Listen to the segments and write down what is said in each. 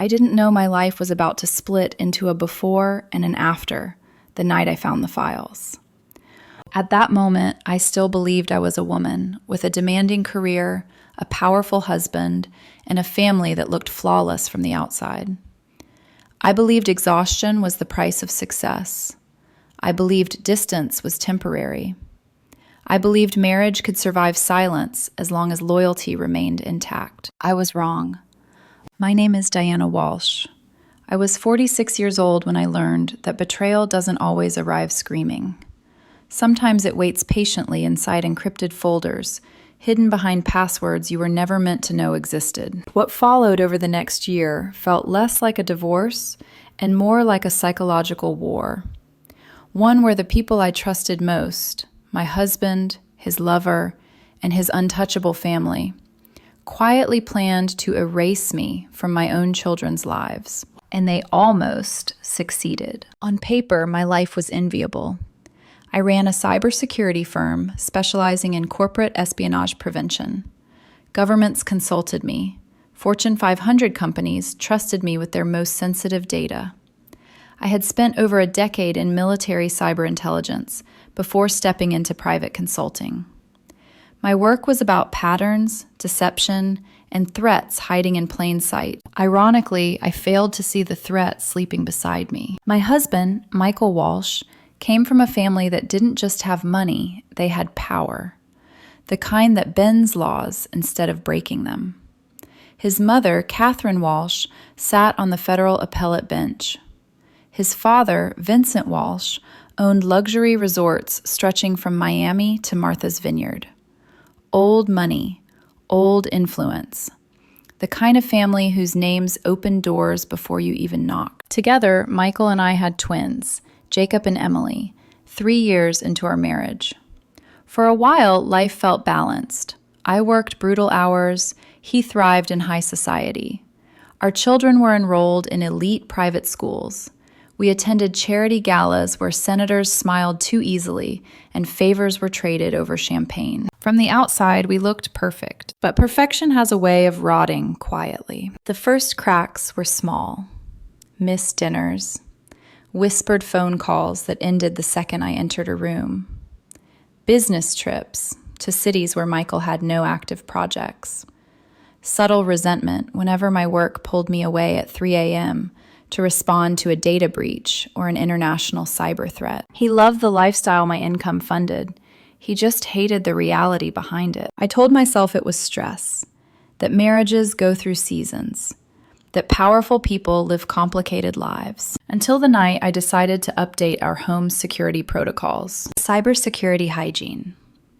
I didn't know my life was about to split into a before and an after the night I found the files. At that moment, I still believed I was a woman with a demanding career, a powerful husband, and a family that looked flawless from the outside. I believed exhaustion was the price of success. I believed distance was temporary. I believed marriage could survive silence as long as loyalty remained intact. I was wrong. My name is Diana Walsh. I was 46 years old when I learned that betrayal doesn't always arrive screaming. Sometimes it waits patiently inside encrypted folders, hidden behind passwords you were never meant to know existed. What followed over the next year felt less like a divorce and more like a psychological war. One where the people I trusted most, my husband, his lover, and his untouchable family, quietly planned to erase me from my own children's lives. And they almost succeeded. On paper, my life was enviable. I ran a cybersecurity firm specializing in corporate espionage prevention. Governments consulted me. Fortune 500 companies trusted me with their most sensitive data. I had spent over a decade in military cyber intelligence before stepping into private consulting. My work was about patterns, deception, and threats hiding in plain sight. Ironically, I failed to see the threat sleeping beside me. My husband, Michael Walsh, came from a family that didn't just have money, they had power. The kind that bends laws instead of breaking them. His mother, Catherine Walsh, sat on the federal appellate bench. His father, Vincent Walsh, owned luxury resorts stretching from Miami to Martha's Vineyard. Old money, old influence. The kind of family whose names open doors before you even knock. Together, Michael and I had twins, Jacob and Emily, 3 years into our marriage. For a while, life felt balanced. I worked brutal hours, he thrived in high society. Our children were enrolled in elite private schools. We attended charity galas where senators smiled too easily and favors were traded over champagne. From the outside, we looked perfect, but perfection has a way of rotting quietly. The first cracks were small. Missed dinners, whispered phone calls that ended the second I entered a room, business trips to cities where Michael had no active projects, subtle resentment whenever my work pulled me away at 3 a.m. to respond to a data breach or an international cyber threat. He loved the lifestyle my income funded. He just hated the reality behind it. I told myself it was stress, that marriages go through seasons, that powerful people live complicated lives. Until the night I decided to update our home security protocols. Cybersecurity hygiene.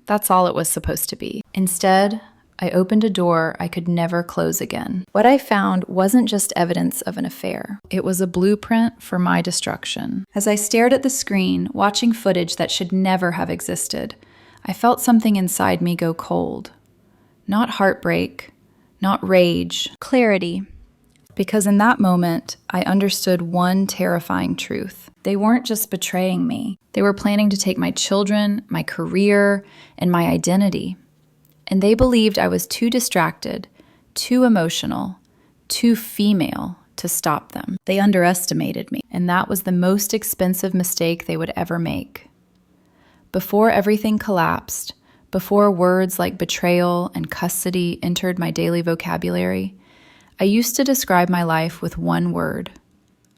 That's all it was supposed to be. Instead, I opened a door I could never close again. What I found wasn't just evidence of an affair. It was a blueprint for my destruction. As I stared at the screen, watching footage that should never have existed, I felt something inside me go cold. Not heartbreak, not rage, clarity. Because in that moment, I understood one terrifying truth. They weren't just betraying me. They were planning to take my children, my career, and my identity. And they believed I was too distracted, too emotional, too female to stop them. They underestimated me, and that was the most expensive mistake they would ever make. Before everything collapsed, before words like betrayal and custody entered my daily vocabulary, I used to describe my life with one word: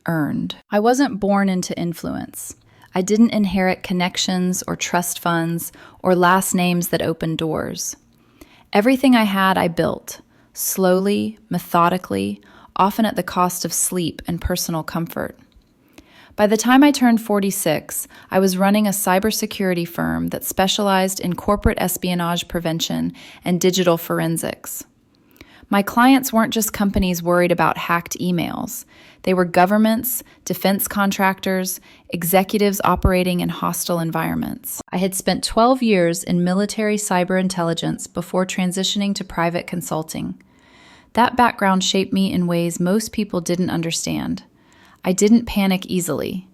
earned. I wasn't born into influence. I didn't inherit connections or trust funds or last names that opened doors. Everything I had, I built, slowly, methodically, often at the cost of sleep and personal comfort. By the time I turned 46, I was running a cybersecurity firm that specialized in corporate espionage prevention and digital forensics. My clients weren't just companies worried about hacked emails. They were governments, defense contractors, executives operating in hostile environments. I had spent 12 years in military cyber intelligence before transitioning to private consulting. That background shaped me in ways most people didn't understand. I didn't panic easily.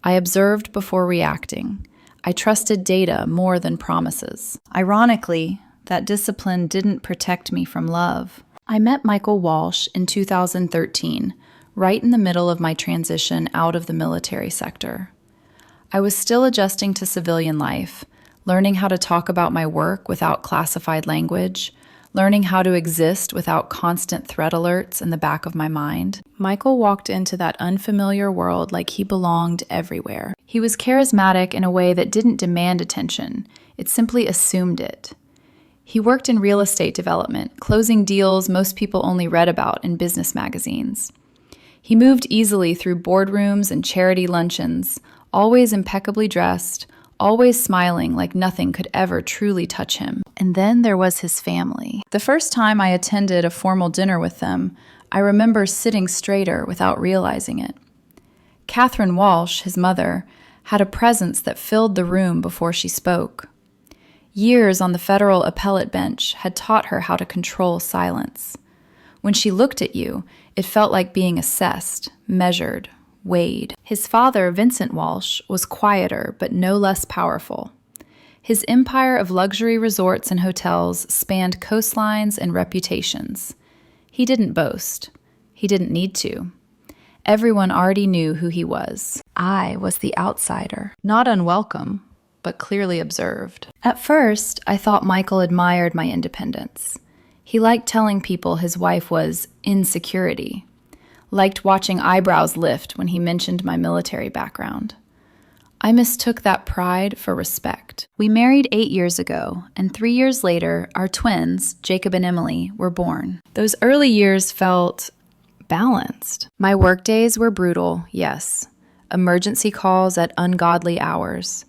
I observed before reacting. I trusted data more than promises. Ironically, that discipline didn't protect me from love. I met Michael Walsh in 2013, right in the middle of my transition out of the military sector. I was still adjusting to civilian life, learning how to talk about my work without classified language, learning how to exist without constant threat alerts in the back of my mind. Michael walked into that unfamiliar world like he belonged everywhere. He was charismatic in a way that didn't demand attention, it simply assumed it. He worked in real estate development, closing deals most people only read about in business magazines. He moved easily through boardrooms and charity luncheons, always impeccably dressed, always smiling like nothing could ever truly touch him. And then there was his family. The first time I attended a formal dinner with them, I remember sitting straighter without realizing it. Catherine Walsh, his mother, had a presence that filled the room before she spoke. Years on the federal appellate bench had taught her how to control silence. When she looked at you, it felt like being assessed, measured, weighed. His father, Vincent Walsh, was quieter but no less powerful. His empire of luxury resorts and hotels spanned coastlines and reputations. He didn't boast. He didn't need to. Everyone already knew who he was. I was the outsider, not unwelcome, but clearly observed. At first, I thought Michael admired my independence. He liked telling people his wife was insecurity, liked watching eyebrows lift when he mentioned my military background. I mistook that pride for respect. We married 8 years ago, and 3 years later, our twins, Jacob and Emily, were born. Those early years felt balanced. My workdays were brutal, yes. Emergency calls at ungodly hours.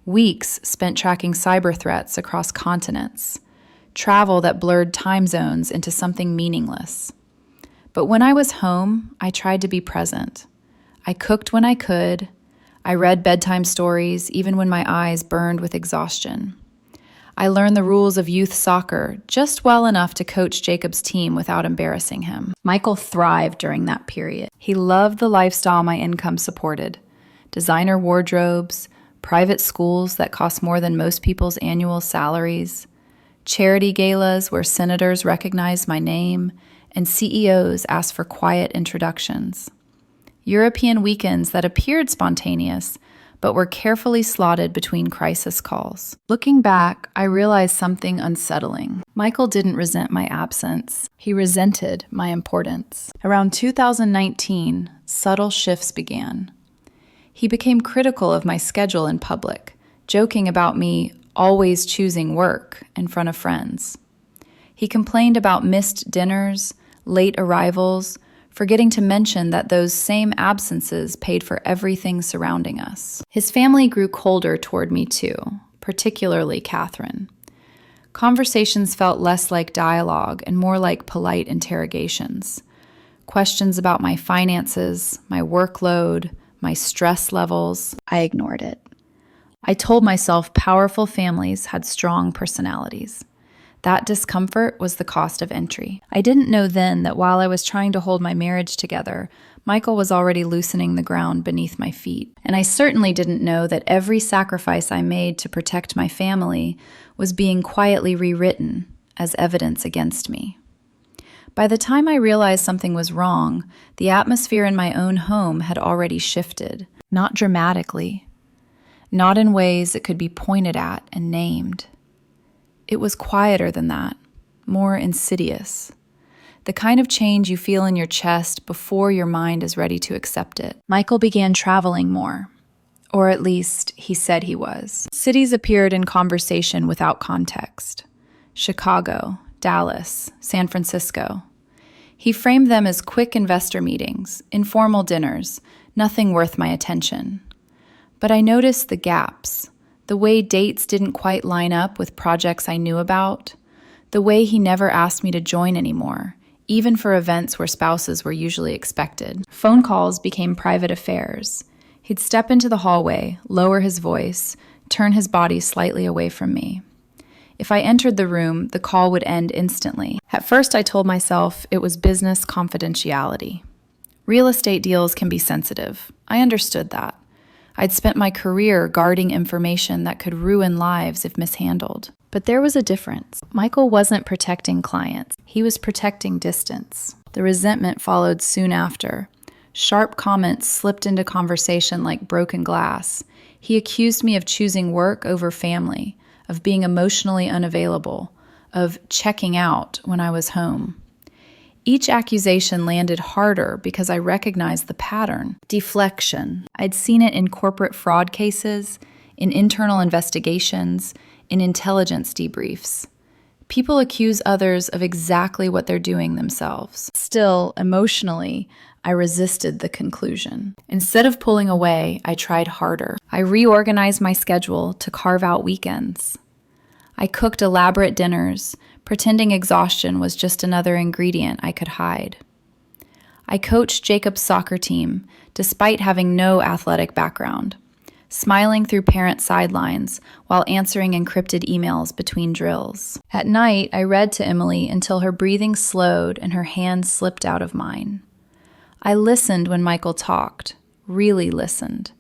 Weeks spent tracking cyber threats across continents. Travel that blurred time zones into something meaningless. But when I was home, I tried to be present. I cooked when I could. I read bedtime stories even when my eyes burned with exhaustion. I learned the rules of youth soccer just well enough to coach Jacob's team without embarrassing him. Michael thrived during that period. He loved the lifestyle my income supported. Designer wardrobes, private schools that cost more than most people's annual salaries, charity galas where senators recognized my name, and CEOs asked for quiet introductions. European weekends that appeared spontaneous, but were carefully slotted between crisis calls. Looking back, I realized something unsettling. Michael didn't resent my absence. He resented my importance. Around 2019, subtle shifts began. He became critical of my schedule in public, joking about me always choosing work in front of friends. He complained about missed dinners, late arrivals, forgetting to mention that those same absences paid for everything surrounding us. His family grew colder toward me too, particularly Catherine. Conversations felt less like dialogue and more like polite interrogations. Questions about my finances, my workload, my stress levels. I ignored it. I told myself powerful families had strong personalities. That discomfort was the cost of entry. I didn't know then that while I was trying to hold my marriage together, Michael was already loosening the ground beneath my feet. And I certainly didn't know that every sacrifice I made to protect my family was being quietly rewritten as evidence against me. By the time I realized something was wrong, the atmosphere in my own home had already shifted. Not dramatically. Not in ways that could be pointed at and named. It was quieter than that, more insidious. The kind of change you feel in your chest before your mind is ready to accept it. Michael began traveling more, or at least he said he was. Cities appeared in conversation without context. Chicago, Dallas, San Francisco. He framed them as quick investor meetings, informal dinners, nothing worth my attention. But I noticed the gaps, the way dates didn't quite line up with projects I knew about, the way he never asked me to join anymore, even for events where spouses were usually expected. Phone calls became private affairs. He'd step into the hallway, lower his voice, turn his body slightly away from me. If I entered the room, the call would end instantly. At first, I told myself it was business confidentiality. Real estate deals can be sensitive. I understood that. I'd spent my career guarding information that could ruin lives if mishandled. But there was a difference. Michael wasn't protecting clients. He was protecting distance. The resentment followed soon after. Sharp comments slipped into conversation like broken glass. He accused me of choosing work over family, of being emotionally unavailable, of checking out when I was home. Each accusation landed harder because I recognized the pattern. Deflection. I'd seen it in corporate fraud cases, in internal investigations, in intelligence debriefs. People accuse others of exactly what they're doing themselves. Still, emotionally, I resisted the conclusion. Instead of pulling away, I tried harder. I reorganized my schedule to carve out weekends. I cooked elaborate dinners, pretending exhaustion was just another ingredient I could hide. I coached Jacob's soccer team, despite having no athletic background, smiling through parent sidelines while answering encrypted emails between drills. At night, I read to Emily until her breathing slowed and her hands slipped out of mine. I listened when Michael talked, really listened,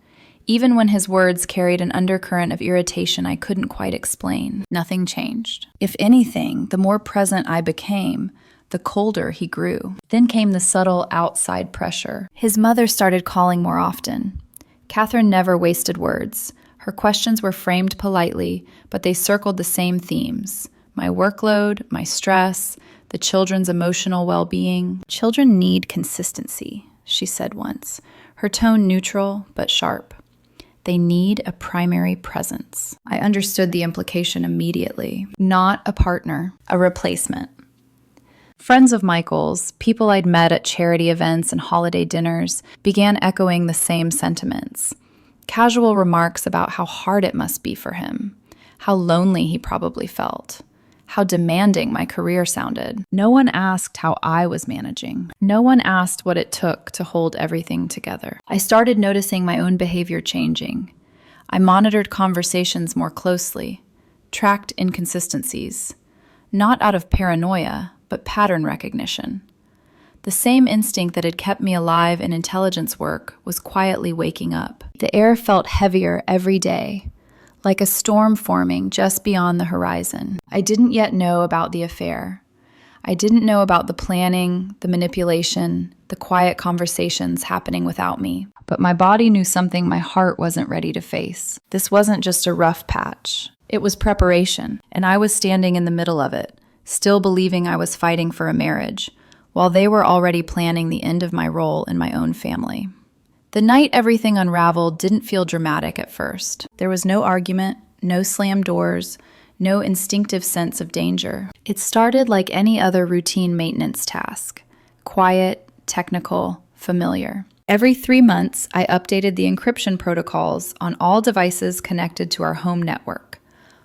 even when his words carried an undercurrent of irritation I couldn't quite explain. Nothing changed. If anything, the more present I became, the colder he grew. Then came the subtle outside pressure. His mother started calling more often. Catherine never wasted words. Her questions were framed politely, but they circled the same themes: my workload, my stress, the children's emotional well-being. "Children need consistency," she said once, her tone neutral but sharp. "They need a primary presence." I understood the implication immediately. Not a partner, a replacement. Friends of Michael's, people I'd met at charity events and holiday dinners, began echoing the same sentiments. Casual remarks about how hard it must be for him, how lonely he probably felt, how demanding my career sounded. No one asked how I was managing. No one asked what it took to hold everything together. I started noticing my own behavior changing. I monitored conversations more closely, tracked inconsistencies, not out of paranoia, but pattern recognition. The same instinct that had kept me alive in intelligence work was quietly waking up. The air felt heavier every day, like a storm forming just beyond the horizon. I didn't yet know about the affair. I didn't know about the planning, the manipulation, the quiet conversations happening without me. But my body knew something my heart wasn't ready to face. This wasn't just a rough patch. It was preparation, and I was standing in the middle of it, still believing I was fighting for a marriage, while they were already planning the end of my role in my own family. The night everything unraveled didn't feel dramatic at first. There was no argument, no slammed doors, no instinctive sense of danger. It started like any other routine maintenance task: quiet, technical, familiar. Every 3 months, I updated the encryption protocols on all devices connected to our home network: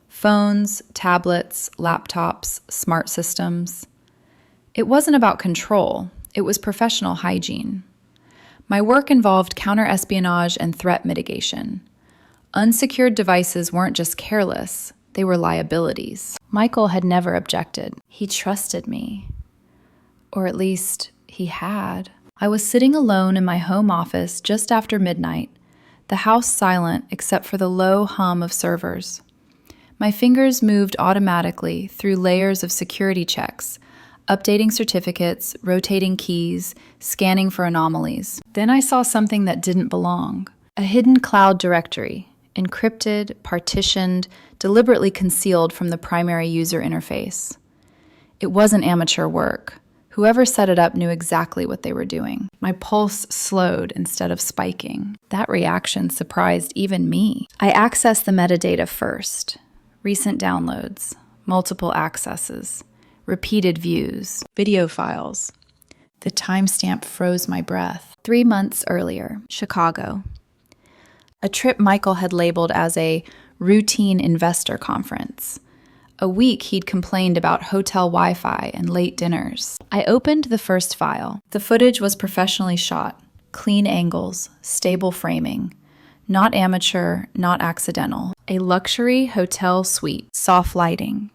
phones, tablets, laptops, smart systems. It wasn't about control, it was professional hygiene. My work involved counter-espionage and threat mitigation. Unsecured devices weren't just careless, they were liabilities. Michael had never objected. He trusted me. Or at least, he had. I was sitting alone in my home office just after midnight, the house silent except for the low hum of servers. My fingers moved automatically through layers of security checks, updating certificates, rotating keys, scanning for anomalies. Then I saw something that didn't belong. A hidden cloud directory, encrypted, partitioned, deliberately concealed from the primary user interface. It wasn't amateur work. Whoever set it up knew exactly what they were doing. My pulse slowed instead of spiking. That reaction surprised even me. I accessed the metadata first. Recent downloads, multiple accesses, repeated views, video files. The timestamp froze my breath. 3 months earlier, Chicago. A trip Michael had labeled as a routine investor conference. A week he'd complained about hotel Wi-Fi and late dinners. I opened the first file. The footage was professionally shot, clean angles, stable framing. Not amateur, not accidental. A luxury hotel suite, soft lighting,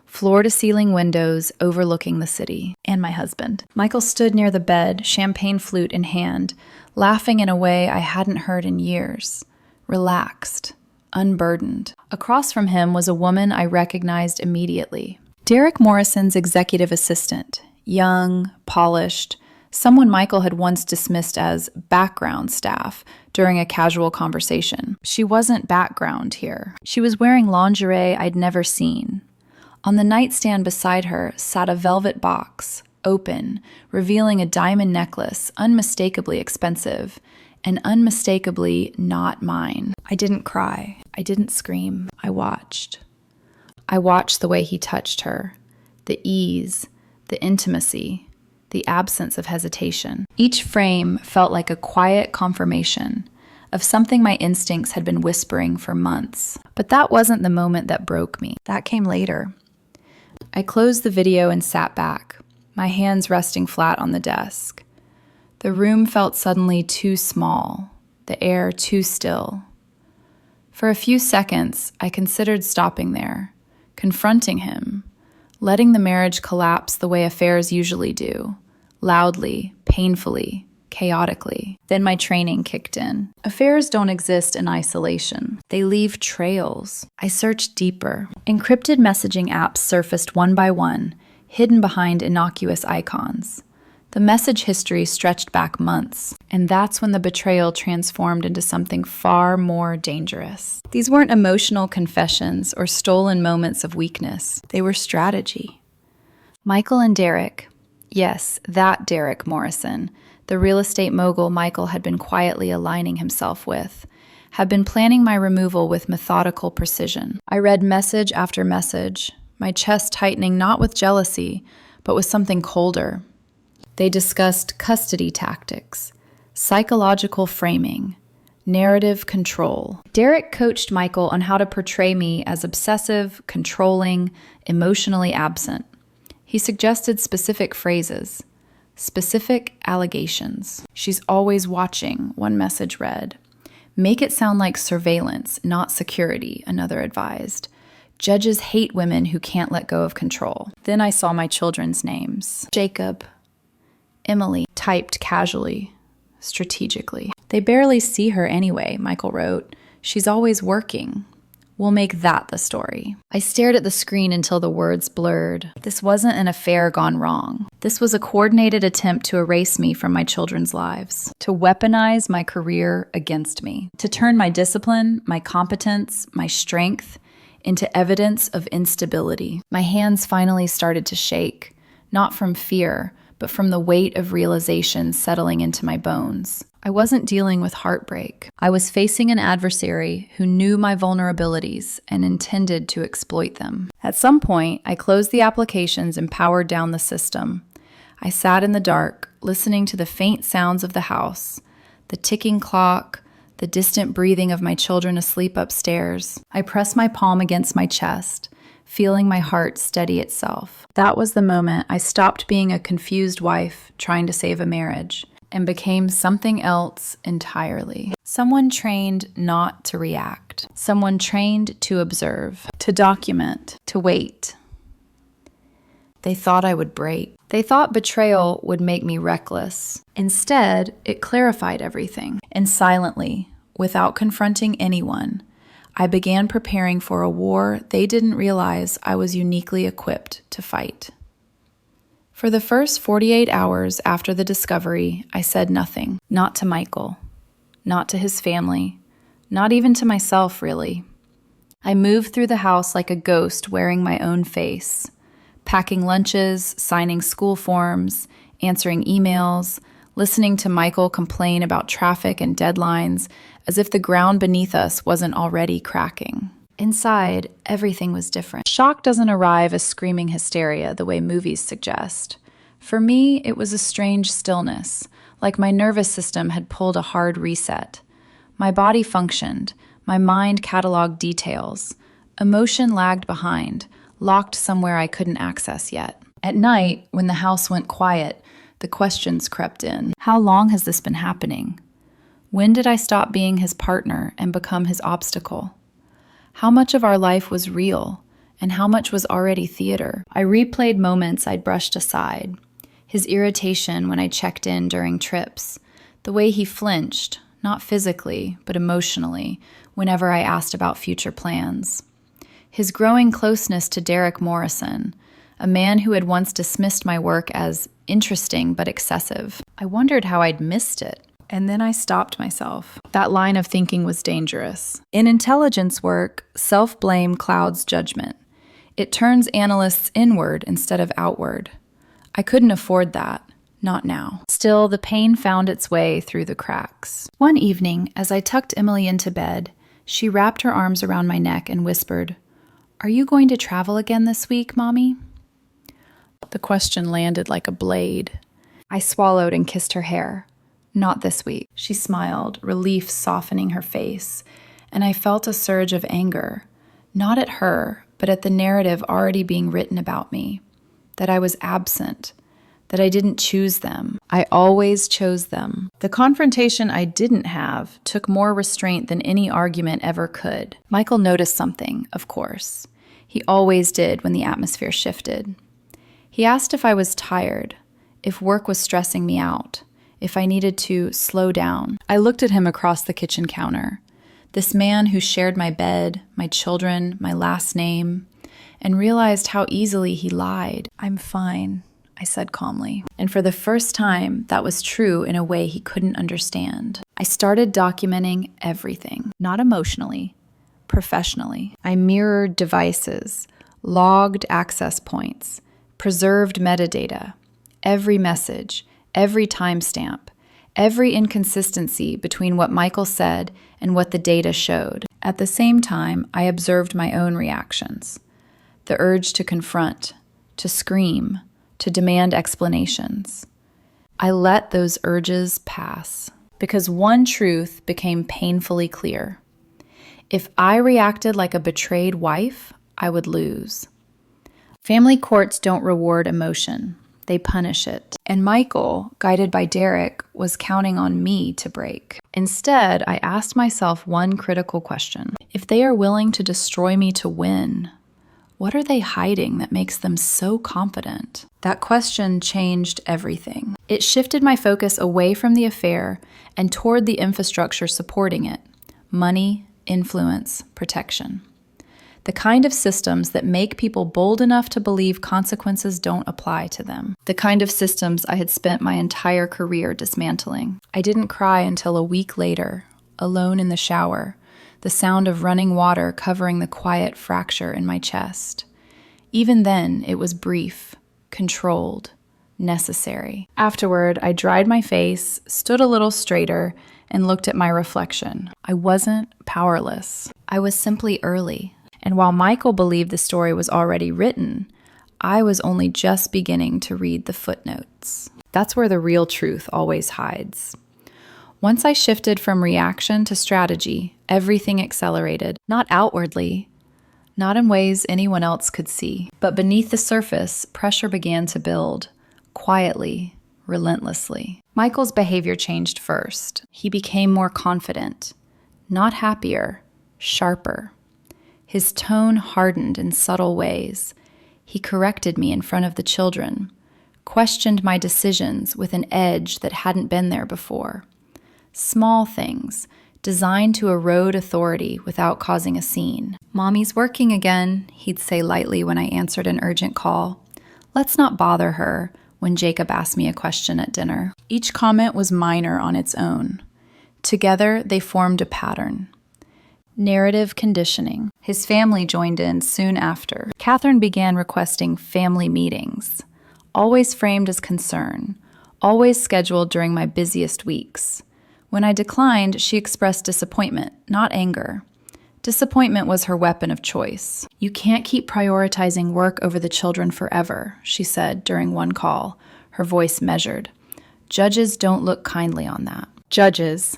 floor-to-ceiling windows overlooking the city, and my husband. Michael stood near the bed, champagne flute in hand, laughing in a way I hadn't heard in years. Relaxed, unburdened. Across from him was a woman I recognized immediately. Derek Morrison's executive assistant, young, polished, someone Michael had once dismissed as background staff during a casual conversation. She wasn't background here. She was wearing lingerie I'd never seen. On the nightstand beside her sat a velvet box, open, revealing a diamond necklace, unmistakably expensive, and unmistakably not mine. I didn't cry. I didn't scream. I watched. I watched the way he touched her, the ease, the intimacy, the absence of hesitation. Each frame felt like a quiet confirmation of something my instincts had been whispering for months. But that wasn't the moment that broke me. That came later. I closed the video and sat back, my hands resting flat on the desk. The room felt suddenly too small, the air too still. For a few seconds, I considered stopping there, confronting him, letting the marriage collapse the way affairs usually do, loudly, painfully, chaotically. Then my training kicked in. Affairs don't exist in isolation. They leave trails. I searched deeper. Encrypted messaging apps surfaced one by one, hidden behind innocuous icons. The message history stretched back months, and that's when the betrayal transformed into something far more dangerous. These weren't emotional confessions or stolen moments of weakness. They were strategy. Michael and Derek, yes, that Derek Morrison, the real estate mogul Michael had been quietly aligning himself with, had been planning my removal with methodical precision. I read message after message, my chest tightening not with jealousy, but with something colder. They discussed custody tactics, psychological framing, narrative control. Derek coached Michael on how to portray me as obsessive, controlling, emotionally absent. He suggested specific phrases, specific allegations. She's always watching, one message read. Make it sound like surveillance, not security, another advised. Judges hate women who can't let go of control. Then I saw my children's names. Jacob, Emily, typed casually, strategically. They barely see her anyway, Michael wrote. She's always working. We'll make that the story. I stared at the screen until the words blurred. This wasn't an affair gone wrong. This was a coordinated attempt to erase me from my children's lives, to weaponize my career against me, to turn my discipline, my competence, my strength into evidence of instability. My hands finally started to shake, not from fear, but from the weight of realization settling into my bones. I wasn't dealing with heartbreak. I was facing an adversary who knew my vulnerabilities and intended to exploit them. At some point, I closed the applications and powered down the system. I sat in the dark, listening to the faint sounds of the house, the ticking clock, the distant breathing of my children asleep upstairs. I pressed my palm against my chest, feeling my heart steady itself. That was the moment I stopped being a confused wife trying to save a marriage and became something else entirely. Someone trained not to react. Someone trained to observe, to document, to wait. They thought I would break. They thought betrayal would make me reckless. Instead, it clarified everything. And silently, without confronting anyone, I began preparing for a war they didn't realize I was uniquely equipped to fight. For the first 48 hours after the discovery, I said nothing. Not to Michael, not to his family, not even to myself, really. I moved through the house like a ghost wearing my own face, packing lunches, signing school forms, answering emails, listening to Michael complain about traffic and deadlines as if the ground beneath us wasn't already cracking. Inside, everything was different. Shock doesn't arrive as screaming hysteria the way movies suggest. For me, it was a strange stillness, like my nervous system had pulled a hard reset. My body functioned, my mind cataloged details. Emotion lagged behind, locked somewhere I couldn't access yet. At night, when the house went quiet, the questions crept in. How long has this been happening? When did I stop being his partner and become his obstacle? How much of our life was real, and how much was already theater? I replayed moments I'd brushed aside. His irritation when I checked in during trips. The way he flinched, not physically, but emotionally, whenever I asked about future plans. His growing closeness to Derek Morrison, a man who had once dismissed my work as interesting but excessive. I wondered how I'd missed it. And then I stopped myself. That line of thinking was dangerous. In intelligence work, self-blame clouds judgment. It turns analysts inward instead of outward. I couldn't afford that. Not now. Still, the pain found its way through the cracks. One evening, as I tucked Emily into bed, she wrapped her arms around my neck and whispered, "Are you going to travel again this week, Mommy?" The question landed like a blade. I swallowed and kissed her hair. "Not this week." She smiled, relief softening her face, and I felt a surge of anger, not at her, but at the narrative already being written about me, that I was absent, that I didn't choose them. I always chose them. The confrontation I didn't have took more restraint than any argument ever could. Michael noticed something, of course. He always did when the atmosphere shifted. He asked if I was tired, if work was stressing me out, if I needed to slow down. I looked at him across the kitchen counter, this man who shared my bed, my children, my last name, and realized how easily he lied. "I'm fine," I said calmly. And for the first time, that was true in a way he couldn't understand. I started documenting everything, not emotionally, professionally. I mirrored devices, logged access points, preserved metadata, every message, every timestamp, every inconsistency between what Michael said and what the data showed. At the same time, I observed my own reactions. The urge to confront, to scream, to demand explanations. I let those urges pass because one truth became painfully clear. If I reacted like a betrayed wife, I would lose. Family courts don't reward emotion. They punish it. And Michael, guided by Derek, was counting on me to break. Instead, I asked myself one critical question. If they are willing to destroy me to win, what are they hiding that makes them so confident? That question changed everything. It shifted my focus away from the affair and toward the infrastructure supporting it: money, influence, protection. The kind of systems that make people bold enough to believe consequences don't apply to them. The kind of systems I had spent my entire career dismantling. I didn't cry until a week later, alone in the shower, the sound of running water covering the quiet fracture in my chest. Even then, it was brief, controlled, necessary. Afterward, I dried my face, stood a little straighter, and looked at my reflection. I wasn't powerless. I was simply early. And while Michael believed the story was already written, I was only just beginning to read the footnotes. That's where the real truth always hides. Once I shifted from reaction to strategy, everything accelerated, not outwardly, not in ways anyone else could see, but beneath the surface, pressure began to build, quietly, relentlessly. Michael's behavior changed first. He became more confident, not happier, sharper. His tone hardened in subtle ways. He corrected me in front of the children, questioned my decisions with an edge that hadn't been there before. Small things, designed to erode authority without causing a scene. "Mommy's working again," he'd say lightly when I answered an urgent call. "Let's not bother her," when Jacob asked me a question at dinner. Each comment was minor on its own. Together, they formed a pattern. Narrative conditioning. His family joined in soon after. Catherine began requesting family meetings, always framed as concern, always scheduled during my busiest weeks. When I declined, she expressed disappointment, not anger. Disappointment was her weapon of choice. "You can't keep prioritizing work over the children forever," she said during one call, her voice measured. "Judges don't look kindly on that." Judges.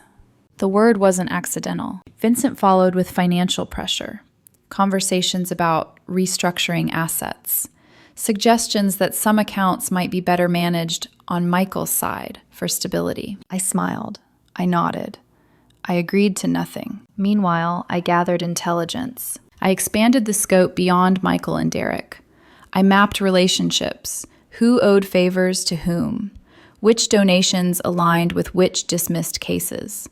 The word wasn't accidental. Vincent followed with financial pressure, conversations about restructuring assets, suggestions that some accounts might be better managed on Michael's side for stability. I smiled. I nodded. I agreed to nothing. Meanwhile, I gathered intelligence. I expanded the scope beyond Michael and Derek. I mapped relationships, who owed favors to whom, which donations aligned with which dismissed cases,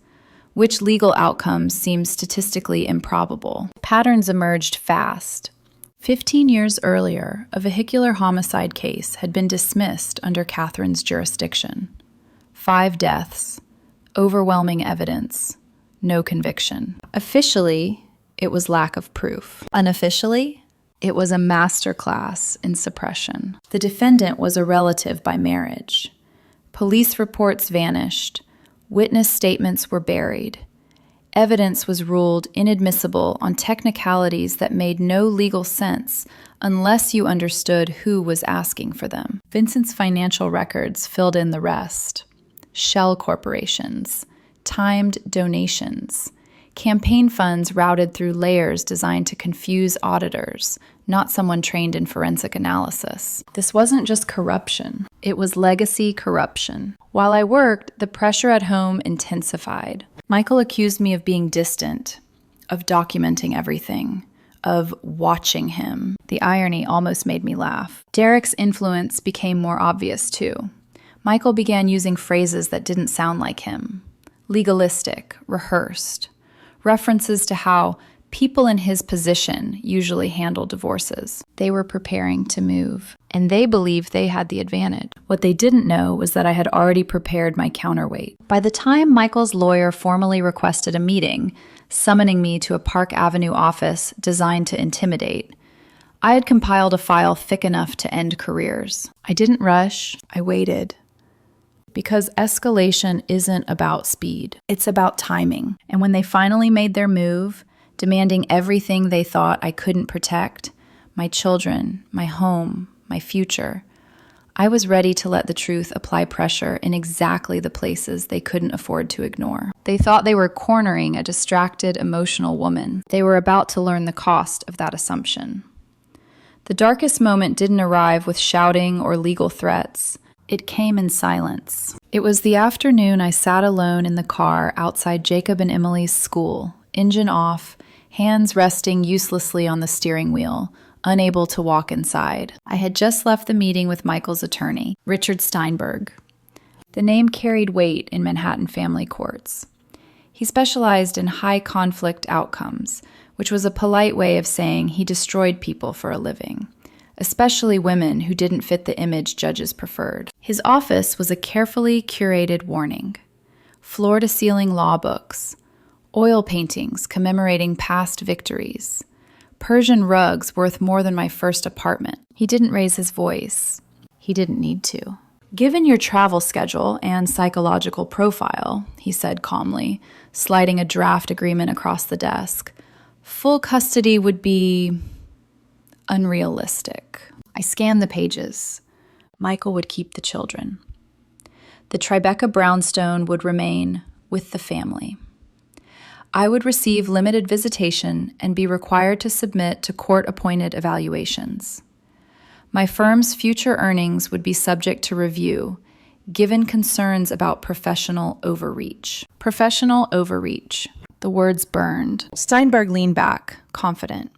which legal outcomes seemed statistically improbable. Patterns emerged fast. 15 years earlier, a vehicular homicide case had been dismissed under Catherine's jurisdiction. 5 deaths, overwhelming evidence, no conviction. Officially, it was lack of proof. Unofficially, it was a masterclass in suppression. The defendant was a relative by marriage. Police reports vanished. Witness statements were buried. Evidence was ruled inadmissible on technicalities that made no legal sense unless you understood who was asking for them. Vincent's financial records filled in the rest. Shell corporations, timed donations, campaign funds routed through layers designed to confuse auditors, not someone trained in forensic analysis. This wasn't just corruption, it was legacy corruption. While I worked, the pressure at home intensified. Michael accused me of being distant, of documenting everything, of watching him. The irony almost made me laugh. Derek's influence became more obvious too. Michael began using phrases that didn't sound like him. Legalistic, rehearsed. References to how people in his position usually handle divorces. They were preparing to move, and they believed they had the advantage. What they didn't know was that I had already prepared my counterweight. By the time Michael's lawyer formally requested a meeting, summoning me to a Park Avenue office designed to intimidate, I had compiled a file thick enough to end careers. I didn't rush, I waited. Because escalation isn't about speed, it's about timing. And when they finally made their move, demanding everything they thought I couldn't protect, my children, my home, my future, I was ready to let the truth apply pressure in exactly the places they couldn't afford to ignore. They thought they were cornering a distracted, emotional woman. They were about to learn the cost of that assumption. The darkest moment didn't arrive with shouting or legal threats. It came in silence. It was the afternoon I sat alone in the car outside Jacob and Emily's school, engine off, hands resting uselessly on the steering wheel, unable to walk inside. I had just left the meeting with Michael's attorney, Richard Steinberg. The name carried weight in Manhattan family courts. He specialized in high-conflict outcomes, which was a polite way of saying he destroyed people for a living, especially women who didn't fit the image judges preferred. His office was a carefully curated warning. Floor-to-ceiling law books, oil paintings commemorating past victories, Persian rugs worth more than my first apartment. He didn't raise his voice. He didn't need to. Given your travel schedule and psychological profile, he said calmly, sliding a draft agreement across the desk, full custody would be unrealistic. I scanned the pages. Michael would keep the children. The Tribeca brownstone would remain with the family. I would receive limited visitation and be required to submit to court-appointed evaluations. My firm's future earnings would be subject to review, given concerns about professional overreach. Professional overreach. The words burned. Steinberg leaned back, confident.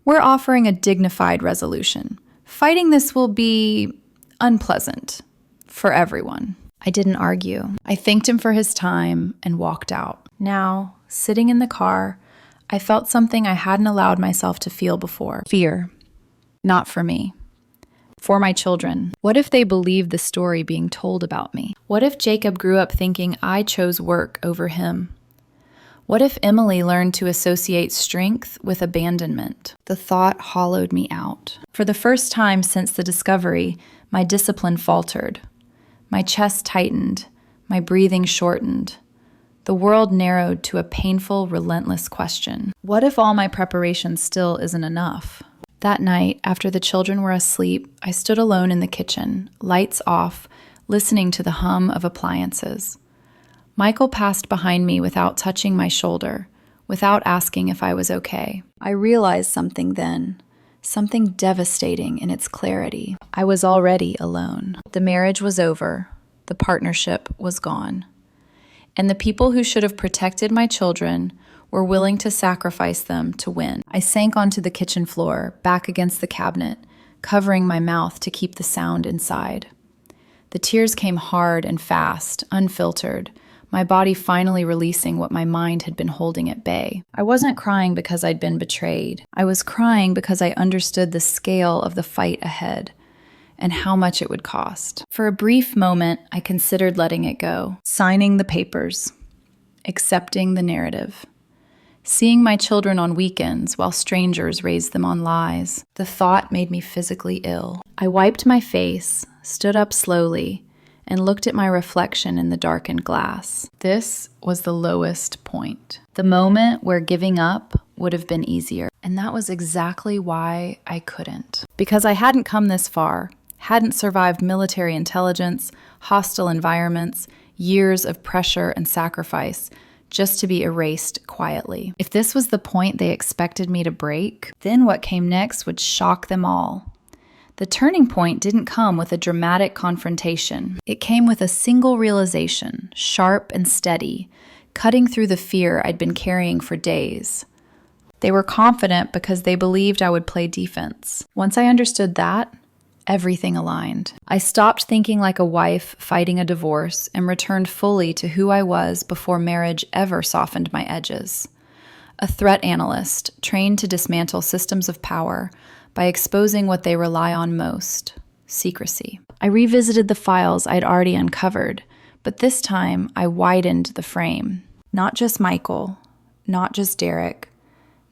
We're offering a dignified resolution. Fighting this will be unpleasant for everyone. I didn't argue. I thanked him for his time and walked out. Now, sitting in the car, I felt something I hadn't allowed myself to feel before. Fear. Not for me. For my children. What if they believed the story being told about me? What if Jacob grew up thinking I chose work over him? What if Emily learned to associate strength with abandonment? The thought hollowed me out. For the first time since the discovery, my discipline faltered. My chest tightened. My breathing shortened. The world narrowed to a painful, relentless question. What if all my preparation still isn't enough? That night, after the children were asleep, I stood alone in the kitchen, lights off, listening to the hum of appliances. Michael passed behind me without touching my shoulder, without asking if I was okay. I realized something then, something devastating in its clarity. I was already alone. The marriage was over. The partnership was gone. And the people who should have protected my children were willing to sacrifice them to win. I sank onto the kitchen floor, back against the cabinet, covering my mouth to keep the sound inside. The tears came hard and fast, unfiltered, my body finally releasing what my mind had been holding at bay. I wasn't crying because I'd been betrayed. I was crying because I understood the scale of the fight ahead and how much it would cost. For a brief moment, I considered letting it go, signing the papers, accepting the narrative, seeing my children on weekends while strangers raised them on lies. The thought made me physically ill. I wiped my face, stood up slowly, and looked at my reflection in the darkened glass. This was the lowest point. The moment where giving up would have been easier. And that was exactly why I couldn't. Because I hadn't come this far, hadn't survived military intelligence, hostile environments, years of pressure and sacrifice, just to be erased quietly. If this was the point they expected me to break, then what came next would shock them all. The turning point didn't come with a dramatic confrontation. It came with a single realization, sharp and steady, cutting through the fear I'd been carrying for days. They were confident because they believed I would play defense. Once I understood that, everything aligned. I stopped thinking like a wife fighting a divorce and returned fully to who I was before marriage ever softened my edges. A threat analyst trained to dismantle systems of power by exposing what they rely on most, secrecy. I revisited the files I'd already uncovered, but this time I widened the frame. Not just Michael, not just Derek,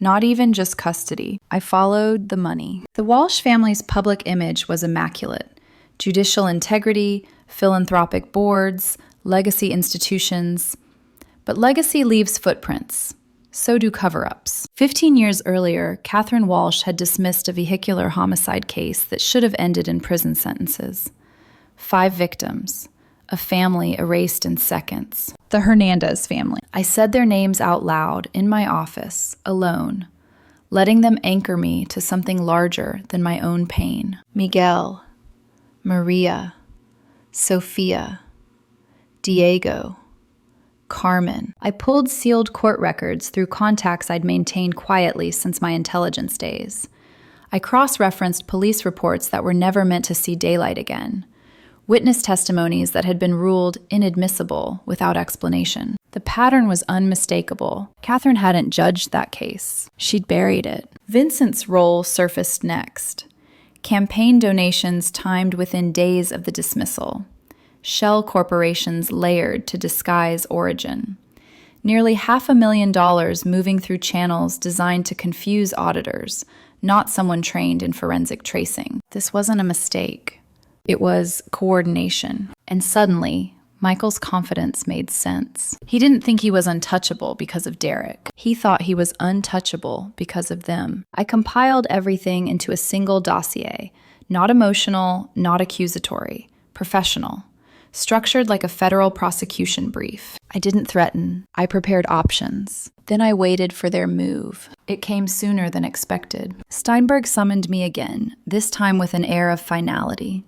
not even just custody. I followed the money. The Walsh family's public image was immaculate. Judicial integrity, philanthropic boards, legacy institutions. But legacy leaves footprints. So do cover-ups. 15 years earlier, Catherine Walsh had dismissed a vehicular homicide case that should have ended in prison sentences. 5 victims. A family erased in seconds. The Hernandez family. I said their names out loud in my office, alone, letting them anchor me to something larger than my own pain. Miguel, Maria, Sophia, Diego, Carmen. I pulled sealed court records through contacts I'd maintained quietly since my intelligence days. I cross-referenced police reports that were never meant to see daylight again. Witness testimonies that had been ruled inadmissible without explanation. The pattern was unmistakable. Catherine hadn't judged that case. She'd buried it. Vincent's role surfaced next. Campaign donations timed within days of the dismissal. Shell corporations layered to disguise origin. Nearly $500,000 moving through channels designed to confuse auditors, not someone trained in forensic tracing. This wasn't a mistake. It was coordination. And suddenly, Michael's confidence made sense. He didn't think he was untouchable because of Derek. He thought he was untouchable because of them. I compiled everything into a single dossier. Not emotional, not accusatory. Professional. Structured like a federal prosecution brief. I didn't threaten. I prepared options. Then I waited for their move. It came sooner than expected. Steinberg summoned me again, this time with an air of finality.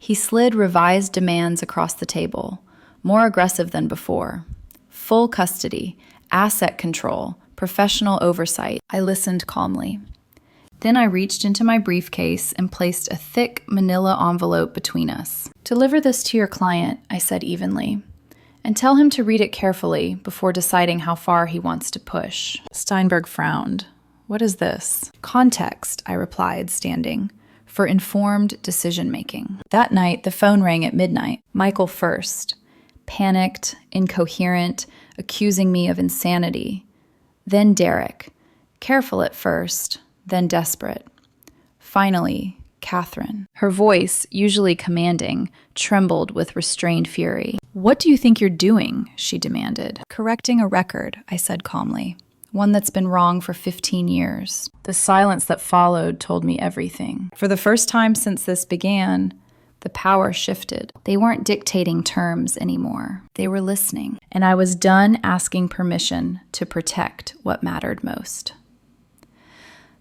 He slid revised demands across the table, more aggressive than before. Full custody, asset control, professional oversight. I listened calmly. Then I reached into my briefcase and placed a thick manila envelope between us. "Deliver this to your client," I said evenly, "and tell him to read it carefully before deciding how far he wants to push." Steinberg frowned. "What is this?" "Context," I replied, standing. "For informed decision-making." That night, the phone rang at midnight. Michael first. Panicked, incoherent, accusing me of insanity. Then Derek. Careful at first, then desperate. Finally, Catherine. Her voice, usually commanding, trembled with restrained fury. "What do you think you're doing?" she demanded. "Correcting a record," I said calmly. "One that's been wrong for 15 years. The silence that followed told me everything. For the first time since this began, the power shifted. They weren't dictating terms anymore. They were listening. And I was done asking permission to protect what mattered most.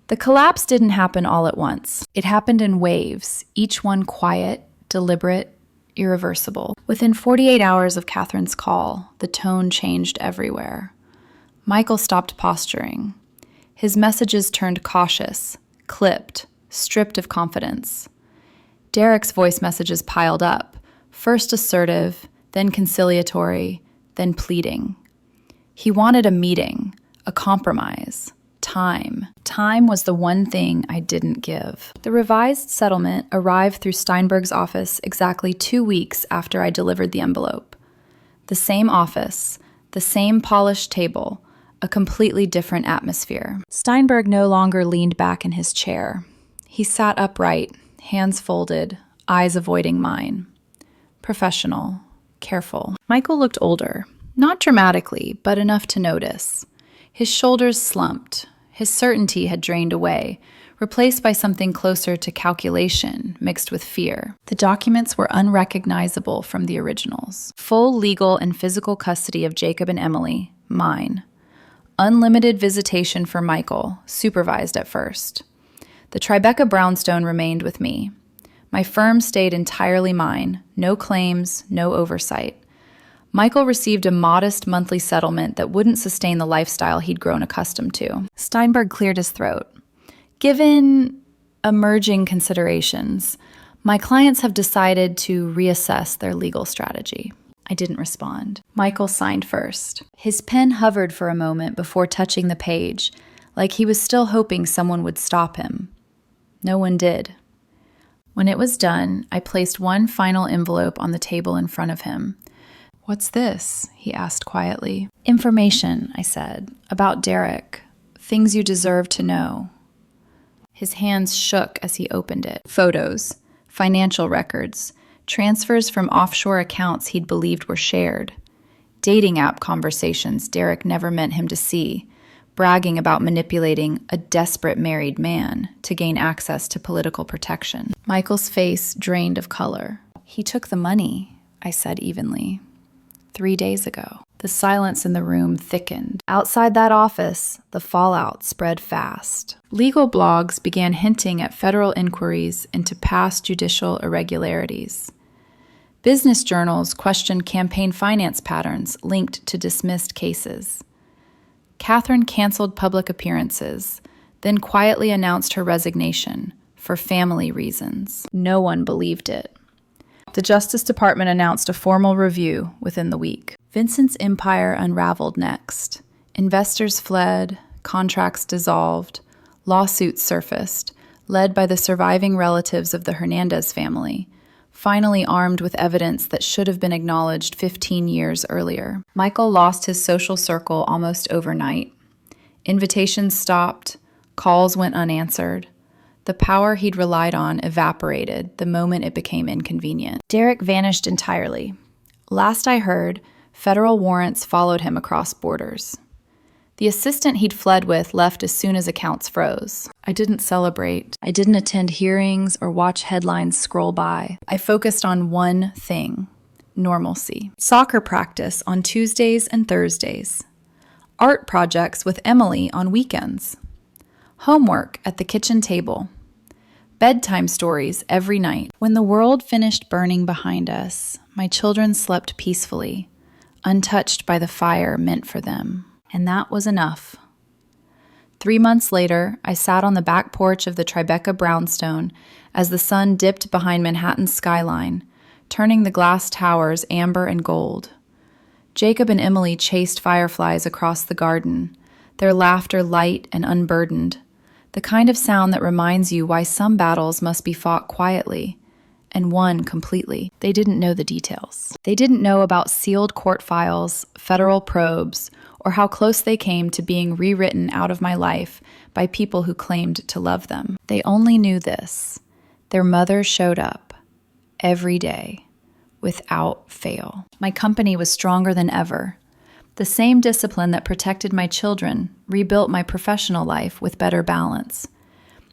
The collapse didn't happen all at once. It happened in waves, each one quiet, deliberate, irreversible. Within 48 hours of Catherine's call, the tone changed everywhere. Michael stopped posturing. His messages turned cautious, clipped, stripped of confidence. Derek's voice messages piled up, first assertive, then conciliatory, then pleading. He wanted a meeting, a compromise, time. Time was the one thing I didn't give. The revised settlement arrived through Steinberg's office exactly 2 weeks after I delivered the envelope. The same office, the same polished table, a completely different atmosphere. Steinberg no longer leaned back in his chair. He sat upright, hands folded, eyes avoiding mine. Professional, careful. Michael looked older, not dramatically, but enough to notice. His shoulders slumped. His certainty had drained away, replaced by something closer to calculation mixed with fear. The documents were unrecognizable from the originals. Full legal and physical custody of Jacob and Emily, mine. Unlimited visitation for Michael, supervised at first. The Tribeca brownstone remained with me. My firm stayed entirely mine, no claims, no oversight. Michael received a modest monthly settlement that wouldn't sustain the lifestyle he'd grown accustomed to. Steinberg cleared his throat. Given emerging considerations, my clients have decided to reassess their legal strategy. I didn't respond. Michael signed first. His pen hovered for a moment before touching the page, like he was still hoping someone would stop him. No one did. When it was done, I placed one final envelope on the table in front of him. "What's this?" he asked quietly. "Information," I said, "about Derek. Things you deserve to know." His hands shook as he opened it. Photos, financial records, transfers from offshore accounts he'd believed were shared. Dating app conversations Derek never meant him to see, bragging about manipulating a desperate married man to gain access to political protection. Michael's face drained of color. "He took the money," I said evenly. 3 days ago. The silence in the room thickened. Outside that office, the fallout spread fast. Legal blogs began hinting at federal inquiries into past judicial irregularities. Business journals questioned campaign finance patterns linked to dismissed cases. Catherine canceled public appearances, then quietly announced her resignation for family reasons. No one believed it. The Justice Department announced a formal review within the week. Vincent's empire unraveled next. Investors fled, contracts dissolved, lawsuits surfaced, led by the surviving relatives of the Hernandez family, finally armed with evidence that should have been acknowledged 15 years earlier. Michael lost his social circle almost overnight. Invitations stopped, calls went unanswered. The power he'd relied on evaporated the moment it became inconvenient. Derek vanished entirely. Last I heard, federal warrants followed him across borders. The assistant he'd fled with left as soon as accounts froze. I didn't celebrate. I didn't attend hearings or watch headlines scroll by. I focused on one thing: normalcy. Soccer practice on Tuesdays and Thursdays. Art projects with Emily on weekends. Homework at the kitchen table. Bedtime stories every night. When the world finished burning behind us, my children slept peacefully, untouched by the fire meant for them. And that was enough. 3 months later, I sat on the back porch of the Tribeca brownstone as the sun dipped behind Manhattan's skyline, turning the glass towers amber and gold. Jacob and Emily chased fireflies across the garden, their laughter light and unburdened, the kind of sound that reminds you why some battles must be fought quietly and won completely. They didn't know the details. They didn't know about sealed court files, federal probes, or how close they came to being rewritten out of my life by people who claimed to love them. They only knew this: their mother showed up every day, without fail. My company was stronger than ever. The same discipline that protected my children rebuilt my professional life with better balance.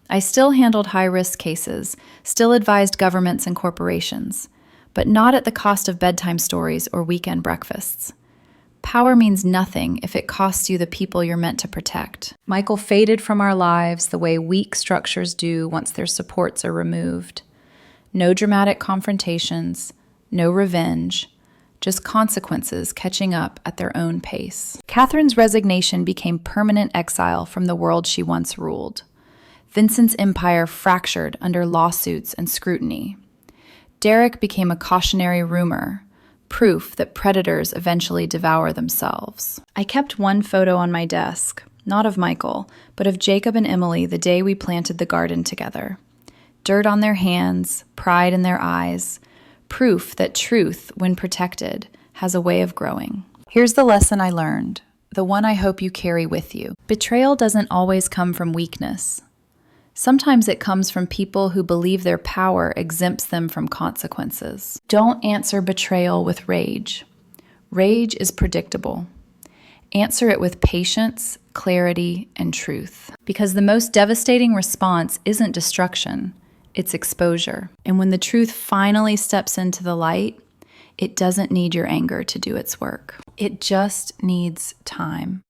I still handled high-risk cases, still advised governments and corporations, but not at the cost of bedtime stories or weekend breakfasts. Power means nothing if it costs you the people you're meant to protect. Michael faded from our lives the way weak structures do once their supports are removed. No dramatic confrontations, no revenge, just consequences catching up at their own pace. Catherine's resignation became permanent exile from the world she once ruled. Vincent's empire fractured under lawsuits and scrutiny. Derek became a cautionary rumor, proof that predators eventually devour themselves. I kept one photo on my desk, not of Michael, but of Jacob and Emily the day we planted the garden together. Dirt on their hands, pride in their eyes, proof that truth, when protected, has a way of growing. Here's the lesson I learned, the one I hope you carry with you. Betrayal doesn't always come from weakness. Sometimes it comes from people who believe their power exempts them from consequences. Don't answer betrayal with rage. Rage is predictable. Answer it with patience, clarity, and truth. Because the most devastating response isn't destruction, it's exposure. And when the truth finally steps into the light, it doesn't need your anger to do its work. It just needs time.